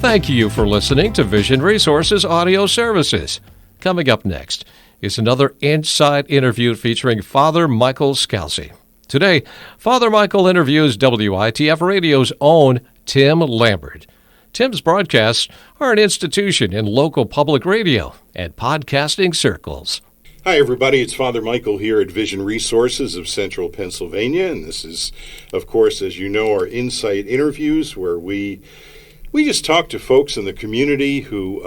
Thank you for listening to Vision Resources Audio Services. Coming up next is another InSight interview featuring Father Michael Scalzi. Today, Father Michael interviews WITF Radio's own Tim Lambert. Tim's broadcasts are an institution in local public radio and podcasting circles. Hi, everybody. It's Father Michael here at Vision Resources of Central Pennsylvania, and this is, of course, as you know, our InSight interviews where we just talk to folks in the community who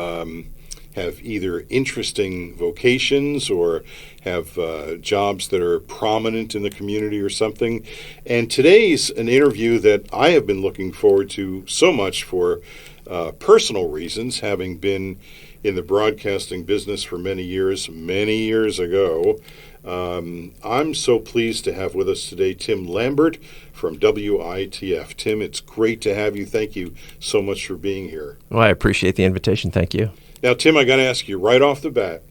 have either interesting vocations or have jobs that are prominent in the community or something. And today's an interview that I have been looking forward to so much for personal reasons, having been in the broadcasting business for many years ago. I'm so pleased to have with us today Tim Lambert from WITF. Tim, it's great to have you. Thank you so much for being here. Well, I appreciate the invitation. Thank you. Now, Tim, I got to ask you right off the bat,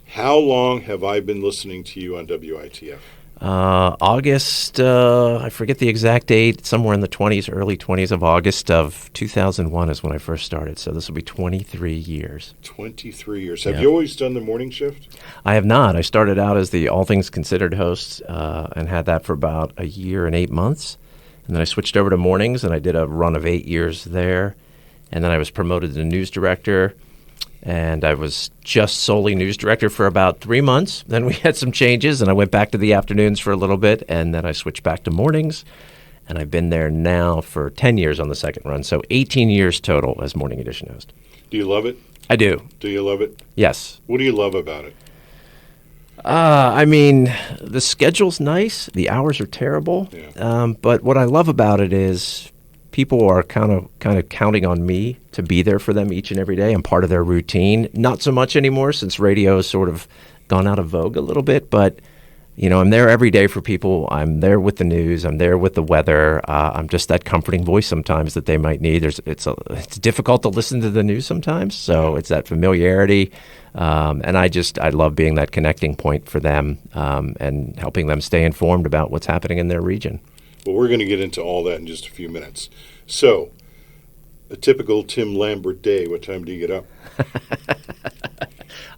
how long have I been listening to you on WITF? August, I forget the exact date, somewhere in the early 20s of August of 2001 is when I first started. So this will be 23 years. 23 years. Have you always done the morning shift? I have not. I started out as the All Things Considered host and had that for about a year and 8 months. And then I switched over to mornings, and I did a run of 8 years there. And then I was promoted to news director. And I was just solely news director for about 3 months. Then we had some changes, and I went back to the afternoons for a little bit, and then I switched back to mornings. And I've been there now for 10 years on the second run, so 18 years total as morning edition host. Do you love it? I do. Do you love it? Yes. What do you love about it? I mean, the schedule's nice. The hours are terrible. Yeah. But what I love about it is people are kind of counting on me to be there for them each and every day. I'm part of their routine. Not so much anymore since radio has sort of gone out of vogue a little bit, but I'm there every day for people. I'm there with the news. I'm there with the weather. I'm just that comforting voice sometimes that they might need. It's difficult to listen to the news sometimes, so it's that familiarity. And I love being that connecting point for them and helping them stay informed about what's happening in their region. Well, we're going to get into all that in just a few minutes. So, a typical Tim Lambert day, what time do you get up?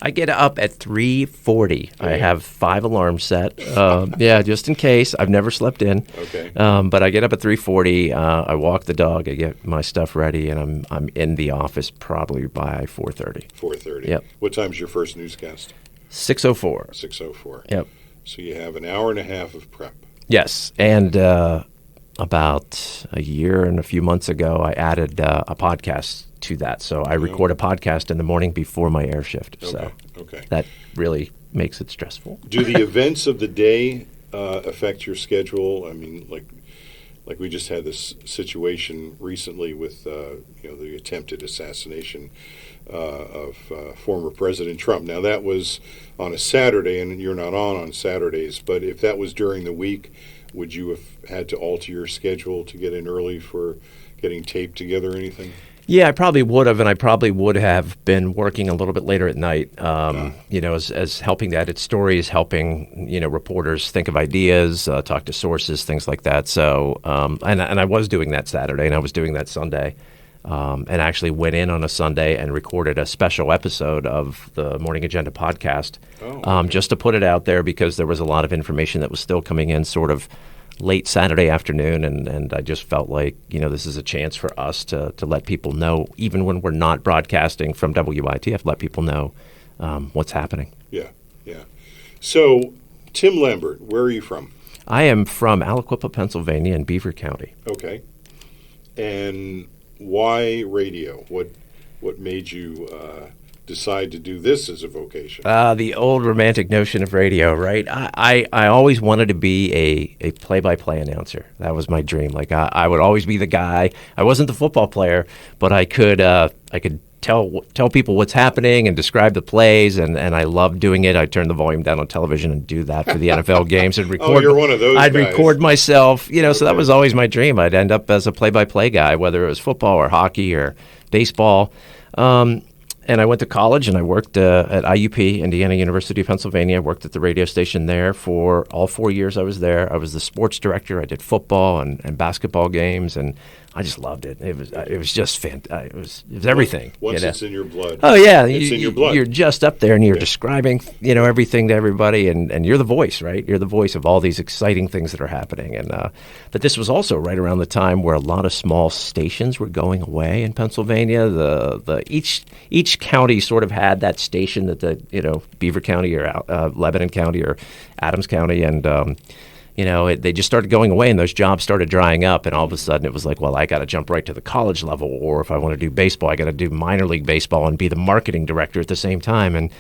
I get up at 3:40. Okay. I have 5 alarms set. Just in case. I've never slept in. Okay. But I get up at 3:40. I walk the dog. I get my stuff ready, and I'm in the office probably by 4:30. 4:30. Yep. What time's your first newscast? 6:04. 6:04. Yep. So you have an hour and a half of prep. Yes, and about a year and a few months ago, I added a podcast to that. So I record a podcast in the morning before my air shift. So that really makes it stressful. Do the events of the day affect your schedule? I mean, like we just had this situation recently with the attempted assassination of former President Trump. Now, that was on a Saturday, and you're not on Saturdays, but if that was during the week, would you have had to alter your schedule to get in early for getting tape together or anything? Yeah, I probably would have, and I probably would have been working a little bit later at night, as helping to edit stories, helping, reporters think of ideas, talk to sources, things like that. So, and I was doing that Saturday, and I was doing that Sunday. And actually went in on a Sunday and recorded a special episode of the Morning Agenda podcast just to put it out there because there was a lot of information that was still coming in sort of late Saturday afternoon, and I just felt like, this is a chance for us to let people know, even when we're not broadcasting from WITF, let people know what's happening. Yeah. So, Tim Lambert, where are you from? I am from Aliquippa, Pennsylvania in Beaver County. Okay. And why radio? What made you decide to do this as a vocation? The old romantic notion of radio, right? I always wanted to be a play-by-play announcer. That was my dream. Like I would always be the guy. I wasn't the football player, but I could tell people what's happening and describe the plays, and I loved doing it. I'd turn the volume down on television and do that for the NFL games and record. Oh, you're one of those I'd guys. record myself, so that was always my dream. I'd end up as a play-by-play guy, whether it was football or hockey or baseball. And I went to college and I worked at IUP, Indiana University of Pennsylvania. I worked at the radio station there for all 4 years I was there. I was the sports director. I did football and basketball games and I just loved it. It was just fantastic. It was everything. Once it's in your blood. Oh yeah, it's in your blood. You're just up there and you're describing, everything to everybody, and you're the voice, right? You're the voice of all these exciting things that are happening. And but this was also right around the time where a lot of small stations were going away in Pennsylvania. Each county sort of had that station that Beaver County or Lebanon County or Adams County, and they just started going away, and those jobs started drying up, and all of a sudden it was like, well, I got to jump right to the college level, or if I want to do baseball, I got to do minor league baseball and be the marketing director at the same time, and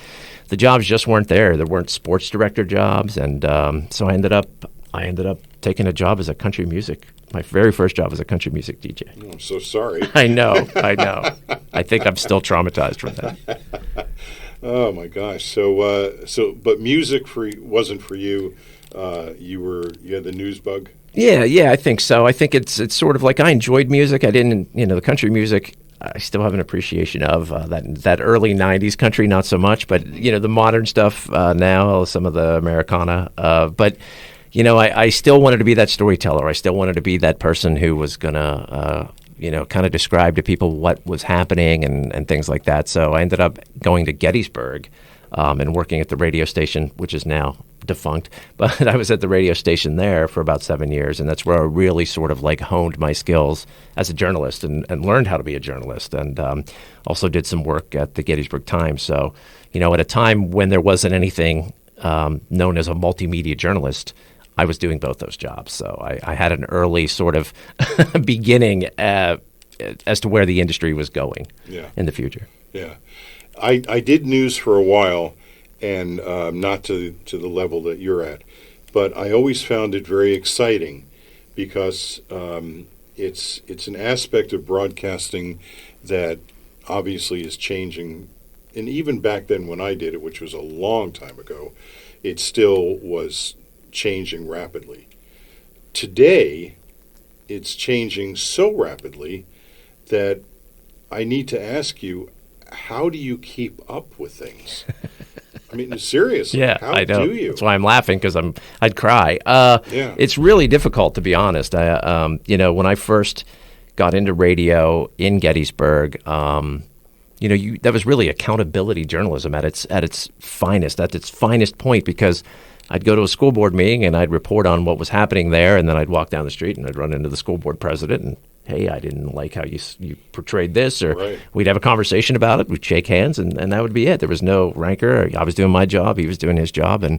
the jobs just weren't there. There weren't sports director jobs, and so I ended up taking a job as a country music. My very first job as a country music DJ. Oh, I'm so sorry. I know. I think I'm still traumatized from that. Oh my gosh. So but music wasn't for you. You had the news bug? Yeah, I think so. I think it's sort of like I enjoyed music. I didn't, the country music, I still have an appreciation of that early 90s country, not so much, but, the modern stuff now, some of the Americana. But, I still wanted to be that storyteller. I still wanted to be that person who was going to, kind of describe to people what was happening and things like that. So I ended up going to Gettysburg and working at the radio station, which is now defunct, but I was at the radio station there for about 7 years, and that's where I really sort of like honed my skills as a journalist and learned how to be a journalist, and also did some work at the Gettysburg Times. So, at a time when there wasn't anything known as a multimedia journalist, I was doing both those jobs. So I had an early sort of beginning as to where the industry was going in the future. Yeah. I did news for a while, and not to the level that you're at, but I always found it very exciting because it's an aspect of broadcasting that obviously is changing. And even back then when I did it, which was a long time ago, it still was changing rapidly. Today, it's changing so rapidly that I need to ask you, how do you keep up with things? I mean, seriously, how I know. Do you? That's why I'm laughing, because I'd cry. It's really difficult, to be honest. When I first got into radio in Gettysburg, that was really accountability journalism at its finest point, because I'd go to a school board meeting and I'd report on what was happening there, and then I'd walk down the street and I'd run into the school board president and, hey, I didn't like how you portrayed this, or we'd have a conversation about it. We'd shake hands, and that would be it. There was no rancor. I was doing my job. He was doing his job. And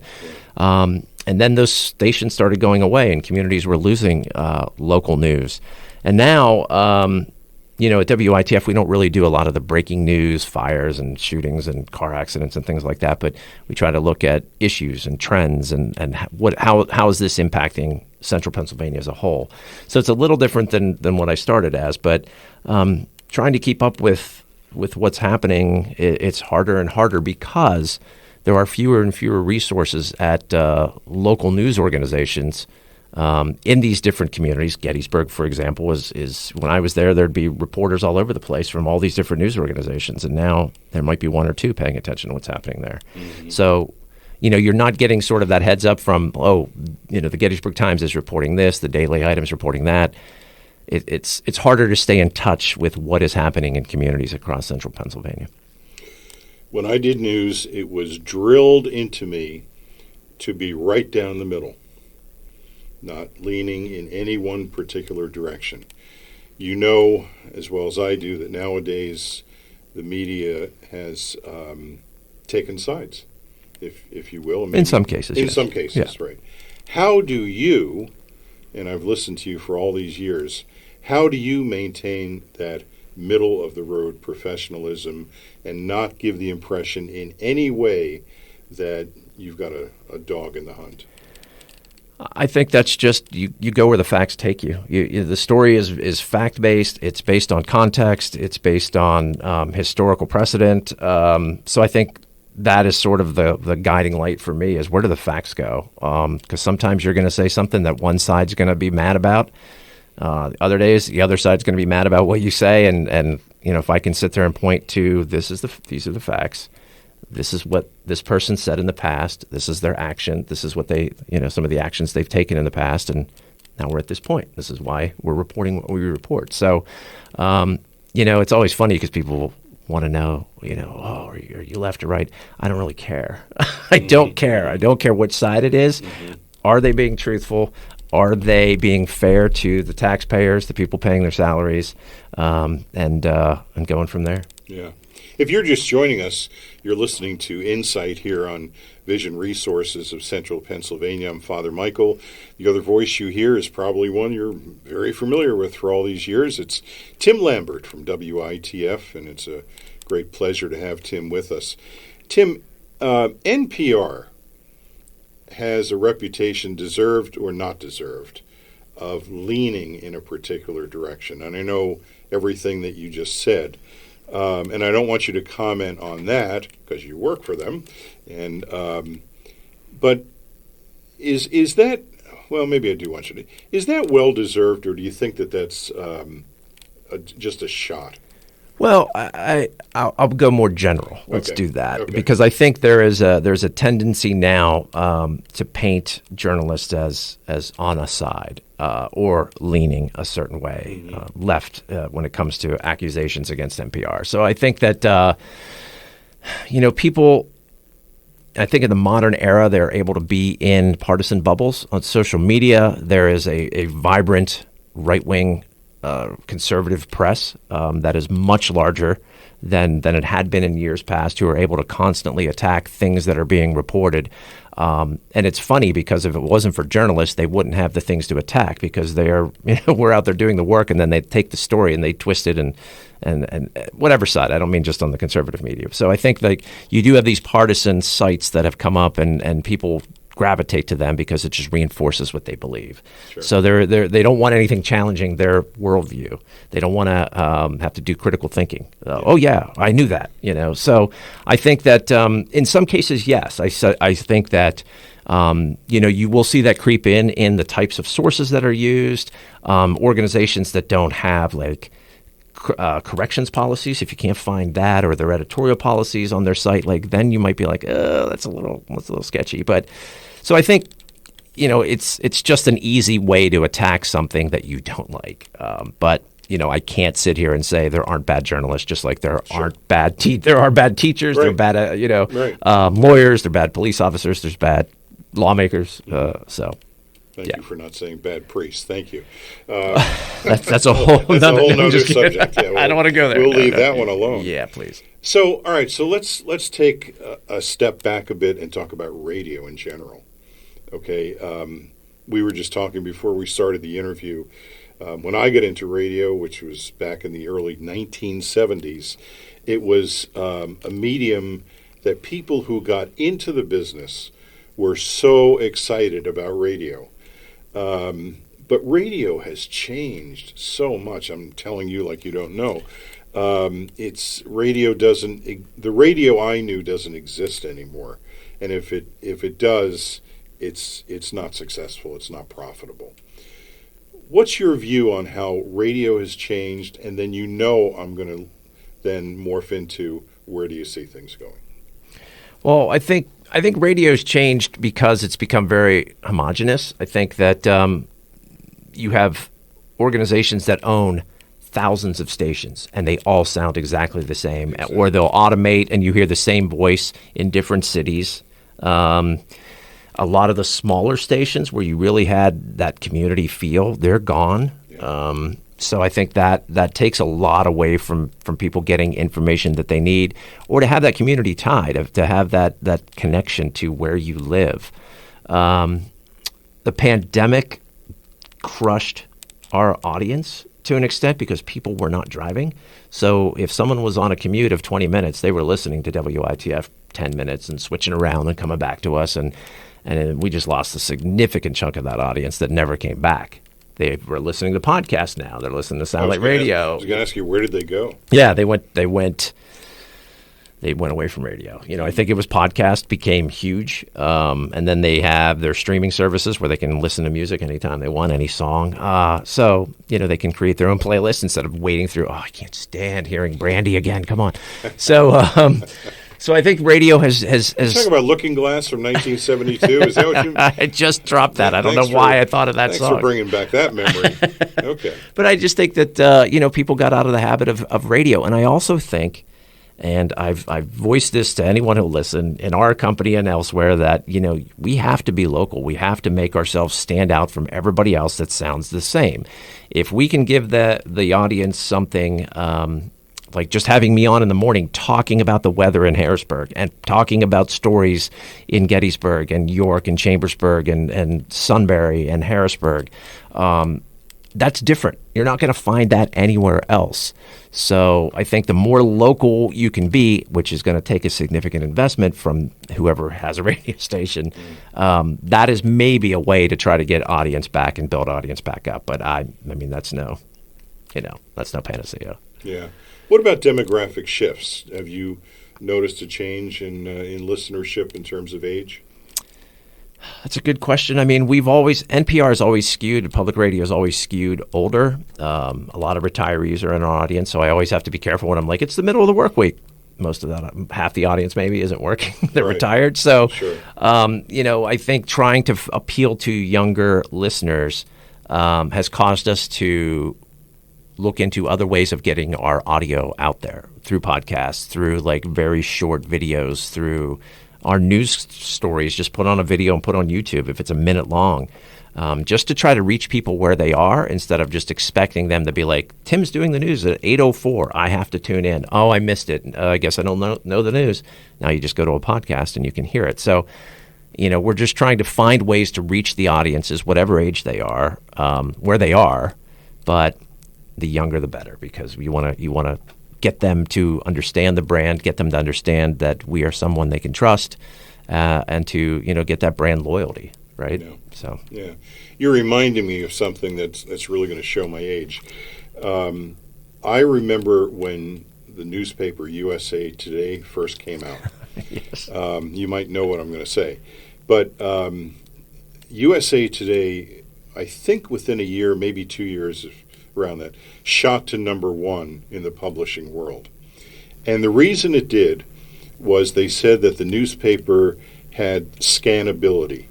then those stations started going away, and communities were losing local news. And now, at WITF, we don't really do a lot of the breaking news, fires and shootings and car accidents and things like that, but we try to look at issues and trends and how is this impacting Central Pennsylvania as a whole. So it's a little different than what I started as, but trying to keep up with what's happening, it's harder and harder because there are fewer and fewer resources at local news organizations in these different communities. Gettysburg, for example, is when I was there, there'd be reporters all over the place from all these different news organizations, and now there might be one or two paying attention to what's happening there. Mm-hmm. So, you're not getting sort of that heads up from, the Gettysburg Times is reporting this, the Daily Item's reporting that. It's harder to stay in touch with what is happening in communities across Central Pennsylvania. When I did news, it was drilled into me to be right down the middle, not leaning in any one particular direction. You know as well as I do that nowadays the media has taken sides, if you will. Maybe, in some cases, in some cases, right. How do you, and I've listened to you for all these years, how do you maintain that middle-of-the-road professionalism and not give the impression in any way that you've got a dog in the hunt? I think that's just you go where the facts take you. The story is fact-based. It's based on context. It's based on historical precedent. So I think that is sort of the guiding light for me is where do the facts go? Because sometimes you're going to say something that one side's going to be mad about. Other days, the other side's going to be mad about what you say. And if I can sit there and point to these are the facts. This is what this person said in the past. This is their action. This is what some of the actions they've taken in the past. And now we're at this point. This is why we're reporting what we report. So, it's always funny because people want to know, oh, are you left or right? I don't really care. I don't care. I don't care which side it is. Are they being truthful? Are they being fair to the taxpayers, the people paying their salaries, and going from there? Yeah. If you're just joining us, you're listening to InSight here on Vision Resources of Central Pennsylvania. I'm Father Michael. The other voice you hear is probably one you're very familiar with for all these years. It's Tim Lambert from WITF, and it's a great pleasure to have Tim with us. Tim, NPR has a reputation, deserved or not deserved, of leaning in a particular direction. And I know everything that you just said. And I don't want you to comment on that because you work for them. And but is that, well, maybe I do want you to, is that well-deserved, or do you think that that's just a shot? Well, I'll go more general. Let's do that. Okay. Because I think there's a tendency now to paint journalists as on a side or leaning a certain way, left when it comes to accusations against NPR. So I think that people, I think in the modern era, they're able to be in partisan bubbles on social media. There is a vibrant right-wing conservative press that is much larger than it had been in years past, who are able to constantly attack things that are being reported. And it's funny because if it wasn't for journalists, they wouldn't have the things to attack because they are, we're out there doing the work, and then they take the story and they twist it and whatever side. I don't mean just on the conservative media. So I think like you do have these partisan sites that have come up, and people gravitate to them because it just reinforces what they believe. Sure. So they don't want anything challenging their worldview. They don't want to have to do critical thinking. Oh yeah, I knew that. So I think that in some cases, yes, I think that you will see that creep in the types of sources that are used. Organizations that don't have like corrections policies, if you can't find that, or their editorial policies on their site, like then you might be like, that's a little sketchy. But so I think it's just an easy way to attack something that you don't like. But I can't sit here and say there aren't bad journalists, just like there aren't bad there are bad teachers, right. there are bad lawyers, there are bad police officers, there's bad lawmakers. Thank you for not saying bad priests. Thank you. That's a whole nother subject. Yeah, I don't want to go there. We'll leave that one alone. Yeah, please. So, all right. So let's take a step back a bit and talk about radio in general. Okay. We were just talking before we started the interview. When I got into radio, which was back in the early 1970s, it was a medium that people who got into the business were so excited about radio. But radio has changed so much. I'm telling you like you don't know. The radio I knew doesn't exist anymore. And if it does, it's not successful. It's not profitable. What's your view on how radio has changed? And then I'm going to then morph into where do you see things going? Well, I think radio's changed because it's become very homogenous. I think that you have organizations that own thousands of stations, and they all sound exactly the same. Exactly. Or they'll automate, and you hear the same voice in different cities. A lot of the smaller stations where you really had that community feel, they're gone. Yeah. So I think that takes a lot away from people getting information that they need, or to have that community tie, to have that connection to where you live. The pandemic crushed our audience to an extent because people were not driving. So if someone was on a commute of 20 minutes, they were listening to WITF 10 minutes and switching around and coming back to us. And we just lost a significant chunk of that audience that never came back. They were listening to podcasts now. They're listening to satellite radio. I was going to ask you, where did they go? Yeah, they went away from radio. I think it was podcast became huge. And then they have their streaming services where they can listen to music anytime they want, any song. So they can create their own playlist instead of waiting through, I can't stand hearing Brandy again. Come on. So So I think radio has Talking about Looking Glass from 1972. Is that what you? I just dropped that. I don't know why I thought of that song. Thanks for bringing back that memory. Okay. But I just think that people got out of the habit of radio, and I also think, and I've voiced this to anyone who'll listen in our company and elsewhere, that we have to be local. We have to make ourselves stand out from everybody else that sounds the same. If we can give the audience something. Like just having me on in the morning talking about the weather in Harrisburg and talking about stories in Gettysburg and York and Chambersburg and Sunbury and Harrisburg. That's different. You're not going to find that anywhere else. So I think the more local you can be, which is going to take a significant investment from whoever has a radio station, that is maybe a way to try to get audience back and build audience back up. But I mean, that's no panacea. Yeah. What about demographic shifts? Have you noticed a change in listenership in terms of age? That's a good question. I mean, NPR is always skewed, public radio is always skewed older. A lot of retirees are in our audience, so I always have to be careful when I'm like, it's the middle of the work week. Most of that, half the audience maybe isn't working. They're retired. So, sure. I think trying to appeal to younger listeners has caused us to look into other ways of getting our audio out there through podcasts, through like very short videos, through our news stories, just put on a video and put on YouTube if it's a minute long, just to try to reach people where they are instead of just expecting them to be like, Tim's doing the news at 8:04. I have to tune in. Oh, I missed it. I guess I don't know the news. Now you just go to a podcast and you can hear it. So, we're just trying to find ways to reach the audiences, whatever age they are, where they are, but the younger the better, because you want to get them to understand the brand, get them to understand that we are someone they can trust, and to get that brand loyalty, right? Yeah. So yeah, you're reminding me of something that's really going to show my age. I remember when the newspaper USA Today first came out. Yes. You might know what I'm going to say, but USA Today, I think within a year, maybe 2 years around that, shot to number one in the publishing world. And the reason it did was they said that the newspaper had scannability,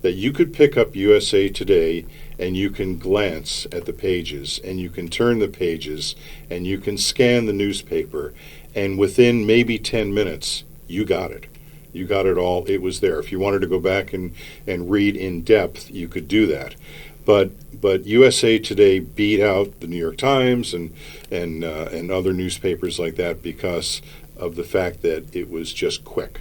that you could pick up USA Today and you can glance at the pages and you can turn the pages and you can scan the newspaper, and within maybe 10 minutes, you got it. You got it all. It was there. If you wanted to go back and read in depth, you could do that. But USA Today beat out the New York Times and other newspapers like that because of the fact that it was just quick.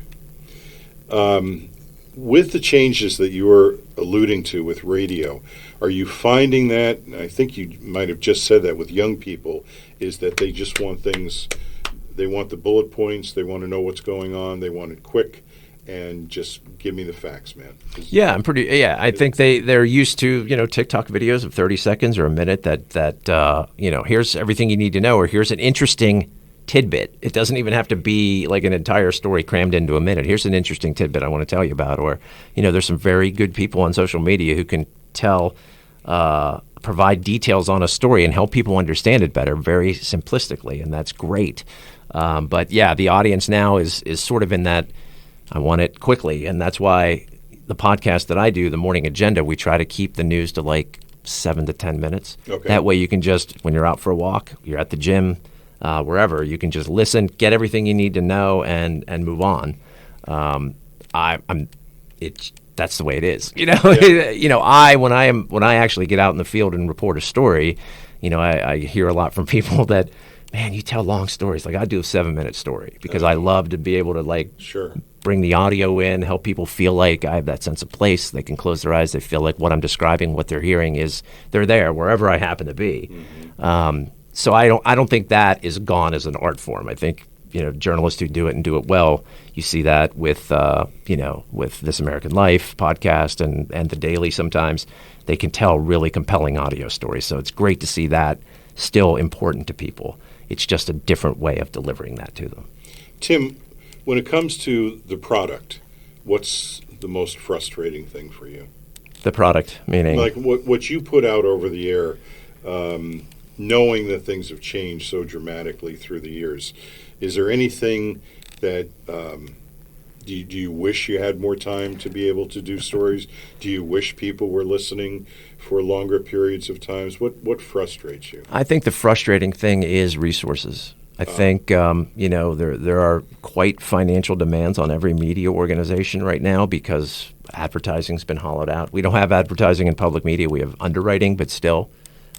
With the changes that you were alluding to with radio, are you finding that, I think you might have just said that with young people, is that they just want things, they want the bullet points, they want to know what's going on, they want it quick, and just give me the facts, man. Yeah, I think they're used to, TikTok videos of 30 seconds or a minute that here's everything you need to know, or here's an interesting tidbit. It doesn't even have to be like an entire story crammed into a minute. Here's an interesting tidbit I want to tell you about. Or, there's some very good people on social media who can provide details on a story and help people understand it better very simplistically, and that's great. But yeah, the audience now is sort of in that, I want it quickly, and that's why the podcast that I do, the Morning Agenda, we try to keep the news to like 7 to 10 minutes. Okay. That way you can just, when you're out for a walk, you're at the gym, wherever, you can just listen, get everything you need to know, and move on. That's the way it is. Yeah. When I actually get out in the field and report a story, I hear a lot from people that, man, you tell long stories. Like I do a 7-minute story because I love to be able to sure, bring the audio in, help people feel like I have that sense of place. They can close their eyes. They feel like what I'm describing, what they're hearing is they're there wherever I happen to be. Mm-hmm. So I don't think that is gone as an art form. I think journalists who do it and do it well. You see that with with This American Life podcast and The Daily. Sometimes they can tell really compelling audio stories. So it's great to see that still important to people. It's just a different way of delivering that to them. Tim, when it comes to the product, what's the most frustrating thing for you? The product, meaning? Like what you put out over the air, knowing that things have changed so dramatically through the years. Is there anything that do you wish you had more time to be able to do stories? Do you wish people were listening for longer periods of times? What frustrates you? I think the frustrating thing is resources. I think there are quite financial demands on every media organization right now because advertising's been hollowed out. We don't have advertising in public media. We have underwriting, but still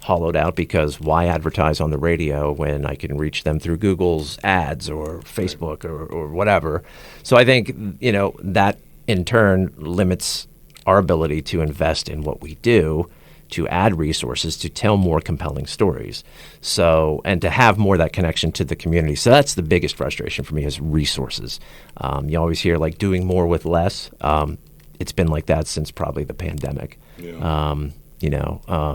hollowed out, because why advertise on the radio when I can reach them through Google's ads or Facebook or whatever? So I think, that in turn limits our ability to invest in what we do, to add resources, to tell more compelling stories. So, and to have more of that connection to the community. So that's the biggest frustration for me, is resources. You always hear like doing more with less. It's been like that since probably the pandemic. Yeah.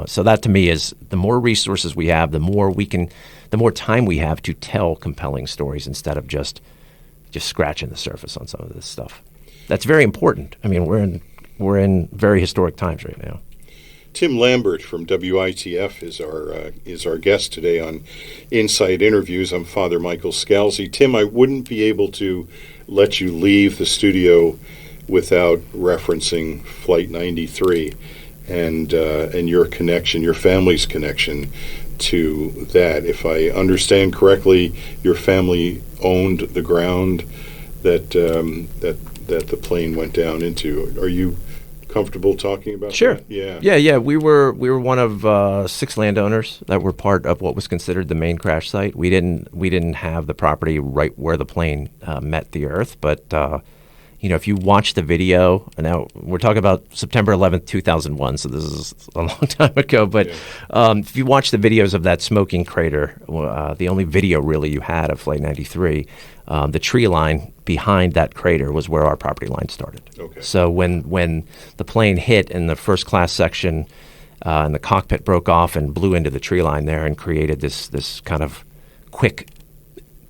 So that to me is, the more resources we have, the more time we have to tell compelling stories instead of just scratching the surface on some of this stuff. That's very important. I mean, we're in very historic times right now. Tim Lambert from WITF is our guest today on InSight Interviews. I'm Father Michael Scalzi. Tim, I wouldn't be able to let you leave the studio without referencing Flight 93 and your connection, your family's connection to that. If I understand correctly, your family owned the ground that the plane went down into. Are you comfortable talking about Sure. that? Yeah. Yeah. We were one of 6 landowners that were part of what was considered the main crash site. We didn't have the property right where the plane met the earth, but if you watch the video, now we're talking about September 11th, 2001, so this is a long time ago, but if you watch the videos of that smoking crater, the only video really you had of Flight 93, the tree line behind that crater was where our property line started. Okay. So when the plane hit in the first class section, and the cockpit broke off and blew into the tree line there and created this kind of quick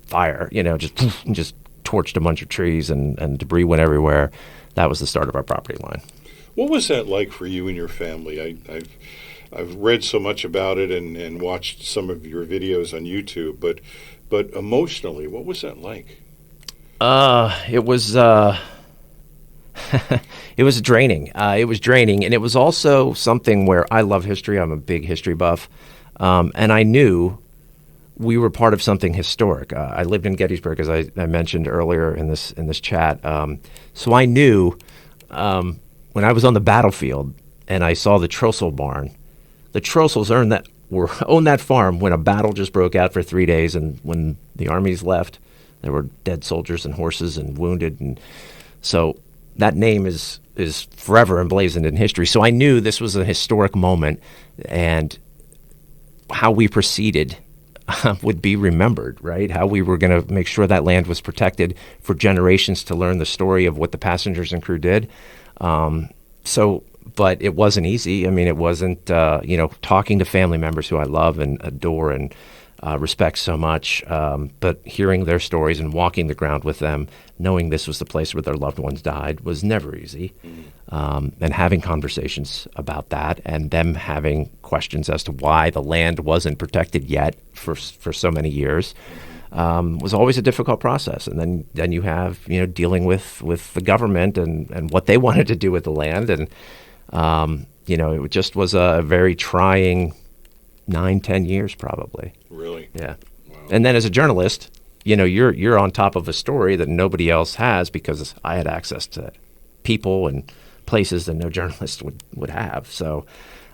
fire, just torched a bunch of trees and debris went everywhere. That was the start of our property line. What was that like for you and your family? I've read so much about it and watched some of your videos on YouTube, but emotionally, what was that like? It was it was draining. It was draining, and it was also something where I love history. I'm a big history buff, and I knew we were part of something historic. I lived in Gettysburg, as I mentioned earlier in this chat. So I knew when I was on the battlefield and I saw the Trossel barn, the Trossels owned that farm when a battle just broke out for 3 days, and when the armies left, there were dead soldiers and horses and wounded, and so that name is forever emblazoned in history. So I knew this was a historic moment, and how we proceeded would be remembered, right? How we were going to make sure that land was protected for generations to learn the story of what the passengers and crew did. But it wasn't easy. I mean, it wasn't, talking to family members who I love and adore and respect so much, but hearing their stories and walking the ground with them, knowing this was the place where their loved ones died, was never easy. And having conversations about that, and them having questions as to why the land wasn't protected yet for so many years, was always a difficult process. And then you have dealing with the government and what they wanted to do with the land, and it just was a very trying 9-10 years probably. Really? Yeah. Wow. And then as a journalist, you're on top of a story that nobody else has, because I had access to people and places that no journalist would have. So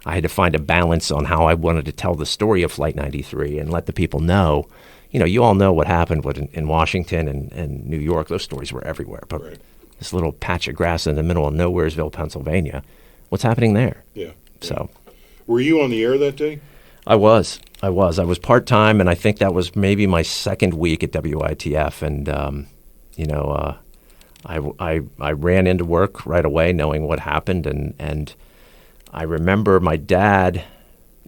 I had to find a balance on how I wanted to tell the story of Flight 93 and let the people know. You all know what happened in Washington and New York. Those stories were everywhere. But Right. This little patch of grass in the middle of Nowheresville, Pennsylvania, what's happening there? Yeah. So, were you on the air that day? I was part-time, and I think that was maybe my second week at WITF, and I ran into work right away knowing what happened, and I remember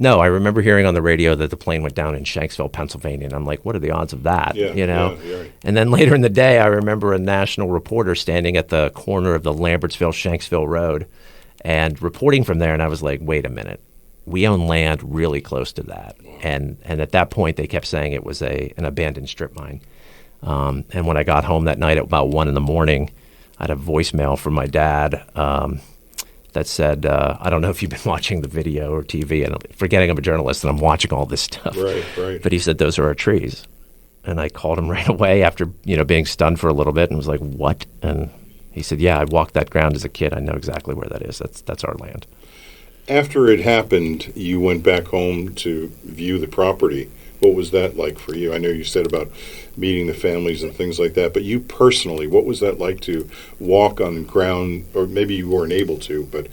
I remember hearing on the radio that the plane went down in Shanksville, Pennsylvania, and I'm like, what are the odds of that? Yeah, yeah, right. And then later in the day, I remember a national reporter standing at the corner of the Lambertsville-Shanksville Road and reporting from there, and I was like, wait a minute. We own land really close to that. And at that point, they kept saying it was an abandoned strip mine. And when I got home that night at about 1 in the morning, I had a voicemail from my dad that said, I don't know if you've been watching the video or TV, and I'm forgetting I'm a journalist and I'm watching all this stuff. Right. But he said, those are our trees. And I called him right away after, being stunned for a little bit and was like, what? And he said, yeah, I walked that ground as a kid. I know exactly where that is. That's our land. After it happened, you went back home to view the property. What was that like for you? I know you said about meeting the families and things like that, but you personally, what was that like to walk on ground, or maybe you weren't able to, but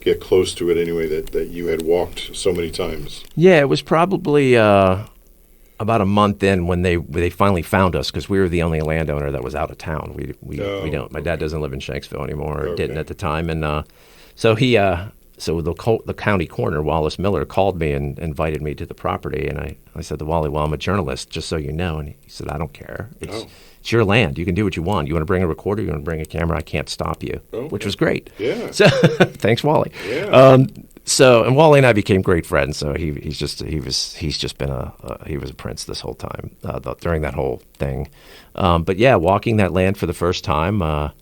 get close to it anyway, that you had walked so many times? Yeah, it was probably about a month in when they finally found us, because we were the only landowner that was out of town. We don't. My dad doesn't live in Shanksville anymore, or didn't at the time, and so the county coroner, Wallace Miller, called me and invited me to the property, and I said to Wally, well, I'm a journalist, just so you know, and he said, I don't care. It's your land. You can do what you want. You want to bring a recorder, you want to bring a camera, I can't stop you, which was great. Yeah. So thanks, Wally. Yeah. And Wally and I became great friends. So he was a prince this whole time during that whole thing. But yeah, walking that land for the first time, it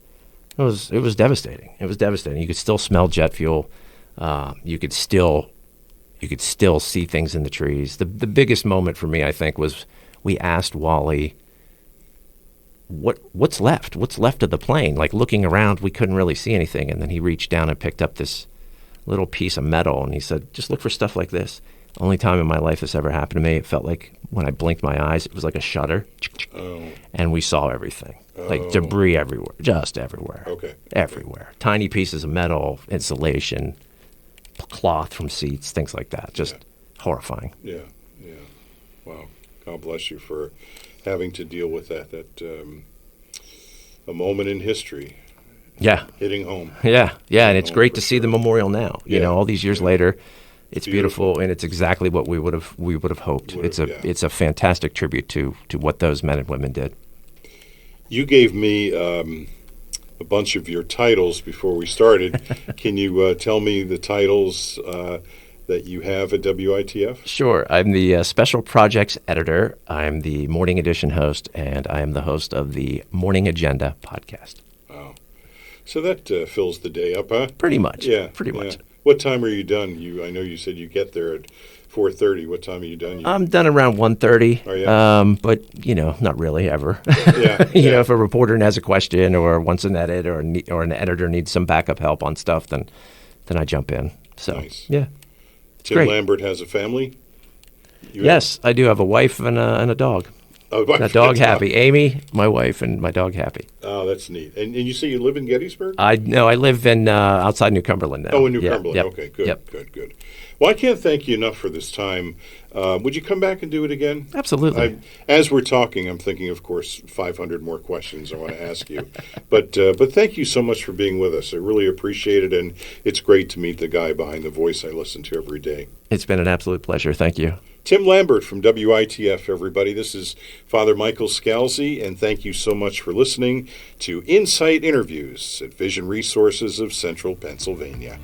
was devastating. It was devastating. You could still smell jet fuel. You could still see things in the trees. The biggest moment for me, I think, was we asked Wally, what's left? What's left of the plane? Like, looking around, we couldn't really see anything. And then he reached down and picked up this little piece of metal, and he said, just look for stuff like this. Only time in my life this ever happened to me. It felt like when I blinked my eyes, it was like a shutter. And we saw everything. Like debris everywhere, just everywhere. Okay. Everywhere. Tiny pieces of metal, insulation, cloth from seats, things like that. Just horrifying. Yeah. Wow. God bless you for having to deal with that. A moment in history. Yeah. Hitting home. Yeah. And it's great to see the memorial now. You know, all these years later, it's beautiful, and it's exactly what we would have hoped. It's a fantastic tribute to what those men and women did. You gave me a bunch of your titles before we started. Can you tell me the titles that you have at WITF? Sure. I'm the Special Projects Editor. I'm the Morning Edition host, and I am the host of the Morning Agenda podcast. Wow. So that fills the day up, huh? Pretty much. Yeah. Pretty much. What time are you done? I know you said you get there at 4:30. What time are you done? I'm done around 1:30. Oh, yeah. But, not really ever. Yeah. If a reporter has a question or wants an edit or an editor needs some backup help on stuff, then I jump in. So, nice. Yeah. Tim great. Lambert has a family? Yes, I do have a wife and a dog. Oh, a dog happy. Amy, my wife, and my dog happy. Oh, that's neat. And you say you live in Gettysburg? I live in outside New Cumberland now. Oh, in New Cumberland. Yep. Okay, good, Yep. good. Well, I can't thank you enough for this time. Would you come back and do it again? Absolutely. As we're talking, I'm thinking, of course, 500 more questions I want to ask you. But thank you so much for being with us. I really appreciate it, and it's great to meet the guy behind the voice I listen to every day. It's been an absolute pleasure. Thank you. Tim Lambert from WITF, everybody. This is Father Michael Scalzi, and thank you so much for listening to InSight Interviews at Vision Resources of Central Pennsylvania.